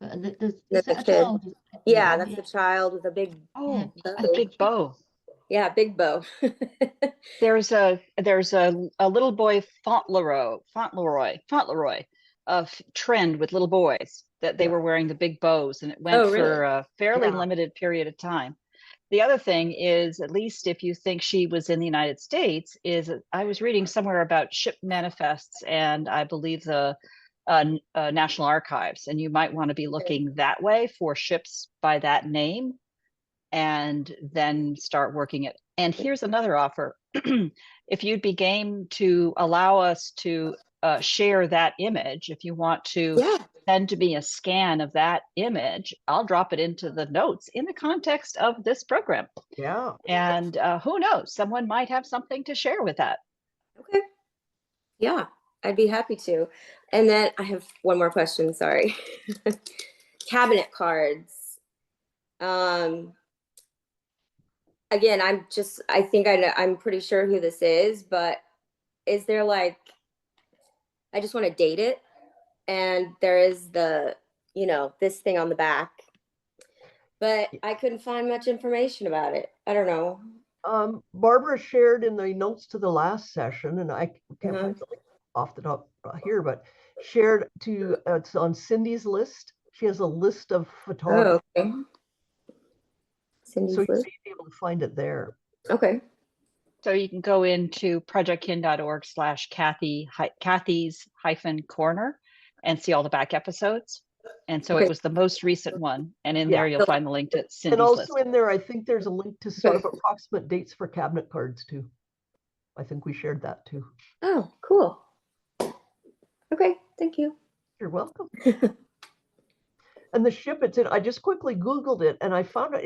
And is That's that a a kid. child? Yeah, that's the child with a big Oh, Yeah. a big bow. yeah, big bow. There's a little boy Fauntleroy trend with little boys that they Yeah. were wearing the big bows, and it went Oh, for really? a fairly Yeah. limited period of time. The other thing is, at least if you think she was in the United States, is I was reading somewhere about ship manifests, and I believe the National Archives, and you might want to be looking that way for ships by that name, and then start working it. And here's another offer. If you'd be game to allow us to share that image, if you want to Yeah. send to me a scan of that image, I'll drop it into the notes in the context of this program. Yeah. And who knows, someone might have something to share with that. Okay. Yeah, I'd be happy to. And then I have one more question, sorry. Cabinet cards. Again, I think I know, I'm pretty sure who this is, but is there like, I just want to date it. And there is the, this thing on the back, but I couldn't find much information about it. I don't know. Barbara shared in the notes to the last session, and I can't Mhm. find the link off the top here, but shared to, it's on Cindy's list. She has a list of photographers, Oh, okay. so Cindy's you list. may be able to find it there. Okay. So you can go into projectkin.org/Kathy's-corner and see all the back episodes. And so Okay. it was the most recent one. And in Yeah. there, you'll find the link to And Cindy's also list. in there, I think there's a link to sort of Okay. approximate dates for cabinet cards too. I think we shared that too. Oh, cool. Okay, thank you. You're welcome. And the ship it's in, I just quickly Googled it and I found out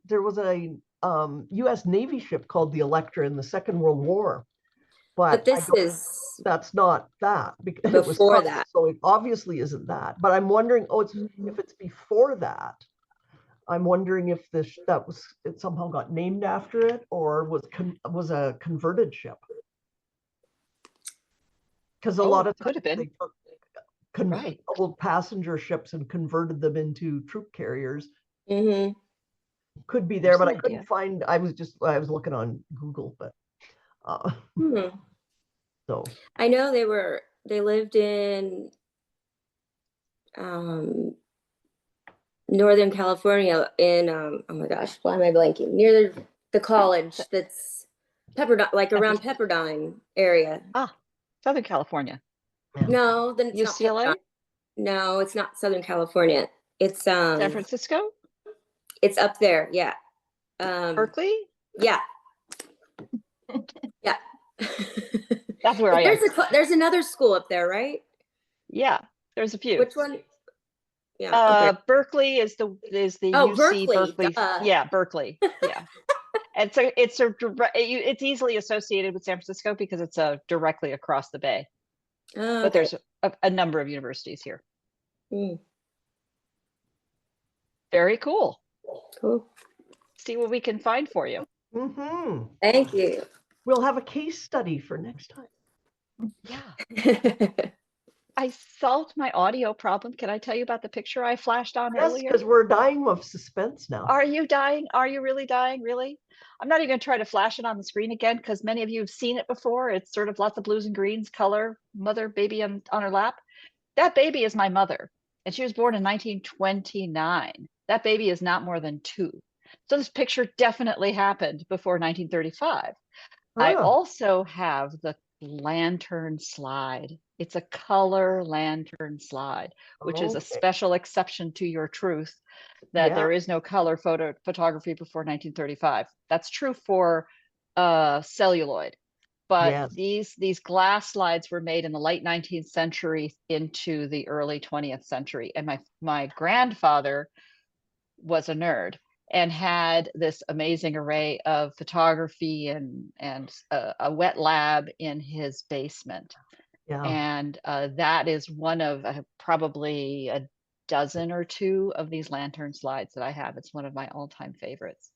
there was a US Navy ship called the Electra in the Second World War. But But I this don't, is that's not that because it was before cut, that. so it obviously isn't that. But I'm wondering, if it's before that, I'm wondering if it somehow got named after it or was a converted ship. Because a lot of could have times been. they took Right. old passenger ships and converted them into troop carriers. Mm-hmm. Could be there, There's but an I couldn't idea. find. I was looking on Google, but so I know they lived in Northern California in oh my gosh, why am I blanking? Near the college that's Pepperdine, like around Pepperdine area. Southern California. No, then it's UCLA? not Pepperdine. No, it's not Southern California. It's San Francisco? it's up there, yeah. Berkeley? Yeah. Yeah. That's where I am. There's another school up there, right? Yeah, there's a few. Which one? Yeah. Okay. Berkeley is the Oh, UC Berkeley, duh. Yeah, Berkeley. Yeah. And so it's easily associated with San Francisco because it's directly across the bay. Oh, But okay. there's a number of universities here. Mm, Very cool. cool. See what we can find for you. Thank you. we'll have a case study for next time. Yeah. I solved my audio problem. Can I tell you about the picture I flashed on Yes, earlier? because we're dying of suspense now. Are you dying? Are you really dying? Really? I'm not even going to try to flash it on the screen again because many of you have seen it before. It's sort of lots of blues and greens, color, mother, baby on her lap. That baby is my mother, and she was born in 1929. That baby is not more than 2. So this picture definitely happened before 1935. I also have the lantern slide. It's a color lantern slide, which is a special exception to your truth that there is no color photography before 1935. That's true for celluloid, but these glass slides were made in the late 19th century into the early 20th century. And my grandfather was a nerd and had this amazing array of photography and a wet lab in his basement. And that is one of probably a dozen or 2 of these lantern slides that I have. It's one of my all-time favorites.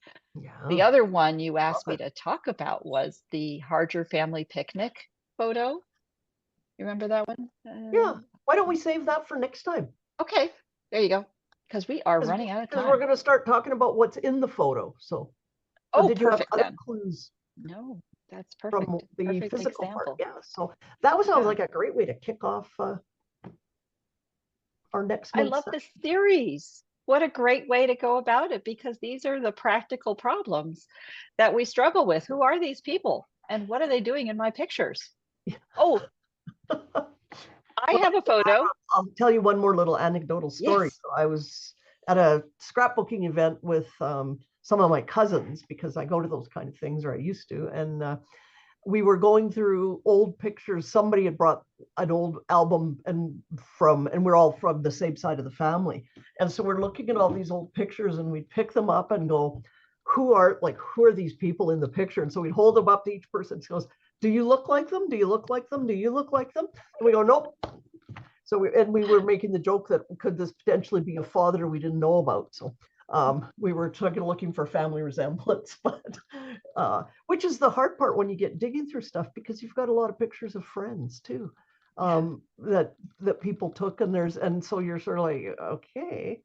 The other one you asked me to talk about was the Harger family picnic photo. You remember that one? Yeah. Why don't we save that for next time? Okay, there you go. because we are running out of Because we're time. going to start talking about what's in the photo. So, or Oh, did you have perfect other then. clues No, that's perfect. from the Perfect physical example. part? Yeah. So that sounds Yeah. like a great way to kick off our next I month's love this series. What a great way to go about it, because these are the practical problems that we struggle with. Who are these people and what are they doing in my pictures? Oh, I have a photo. I'll tell you one more little anecdotal story. Yes. So I was at a scrapbooking event with some of my cousins, because I go to those kind of things, or I used to, and we were going through old pictures. Somebody had brought an old album and we're all from the same side of the family. And so we're looking at all these old pictures, and we'd pick them up and go, who are these people in the picture? And so we'd hold them up to each person. She goes, do you look like them? Do you look like them? Do you look like them? And we go, nope. So we were making the joke that could this potentially be a father we didn't know about? So we were looking for family resemblance, but which is the hard part when you get digging through stuff, because you've got a lot of pictures of friends too, that people took, and so you're sort of like, okay,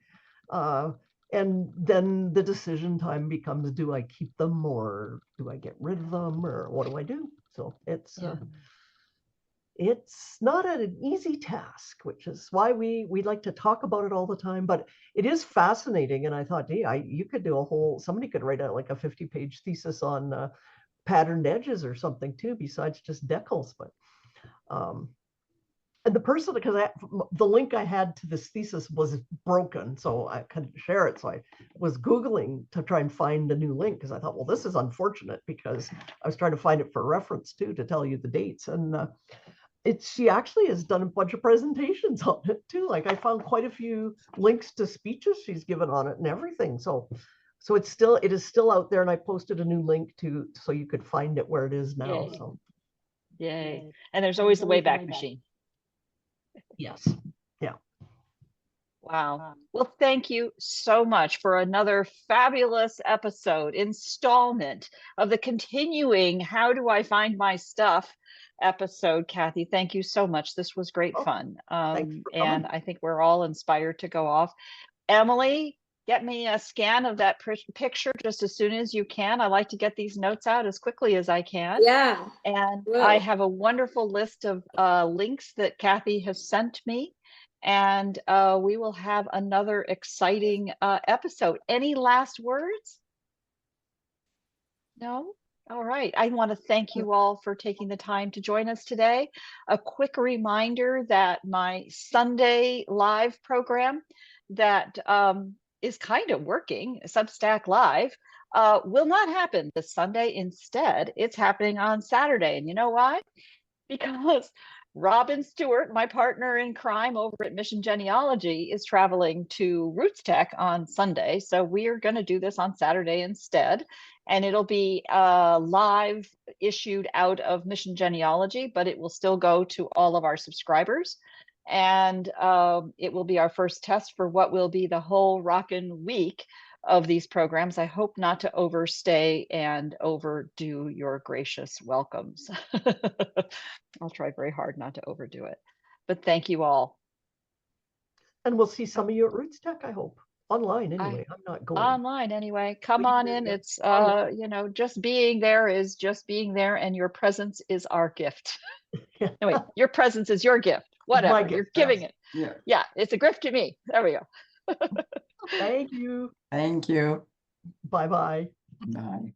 and then the decision time becomes, do I keep them or do I get rid of them, or what do I do? So it's not an easy task, which is why we like to talk about it all the time, but it is fascinating. And I thought, you could do somebody could write out like a 50-page thesis on patterned edges or something too, besides just decals. But and the person, because the link I had to this thesis was broken, so I couldn't share it. So I was Googling to try and find a new link, because I thought, well, this is unfortunate, because I was trying to find it for reference too, to tell you the dates. And she actually has done a bunch of presentations on it too. Like I found quite a few links to speeches she's given on it and everything. So it is still out there, and I posted a new link so you could find it where it is now. Yay. So Yay. And there's always the Wayback Machine. yes. Yeah. Wow. Well, thank you so much for another fabulous installment of the continuing How Do I Find My Stuff episode, Kathy. Thank you so much. This was great fun. And I think we're all inspired to go off. Emily, get me a scan of that picture just as soon as you can. I like to get these notes out as quickly as I can. Yeah. And Will. I have a wonderful list of links that Kathy has sent me. And we will have another exciting episode. Any last words? No? All right. I want to thank you all for taking the time to join us today. A quick reminder that my Sunday live program that is kind of working, Substack Live, will not happen this Sunday. Instead, it's happening on Saturday. And you know why? Because Robin Stewart, my partner in crime over at Mission Genealogy, is traveling to Roots Tech on Sunday. So we are going to do this on Saturday instead. And it'll be live issued out of Mission Genealogy, but it will still go to all of our subscribers. And it will be our first test for what will be the whole rockin' week of these programs. I hope not to overstay and overdo your gracious welcomes. I'll try very hard not to overdo it, but thank you all. And we'll see some of you at Roots Tech, I hope. Online anyway. I'm not going. Online anyway. Come on in. It's just being there is just being there, and your presence is our gift. No, wait, your presence is your gift. Whatever. Gift, you're giving it. Yeah, it's a gift to me. There we go. Thank you. Thank you. Bye-bye. Bye.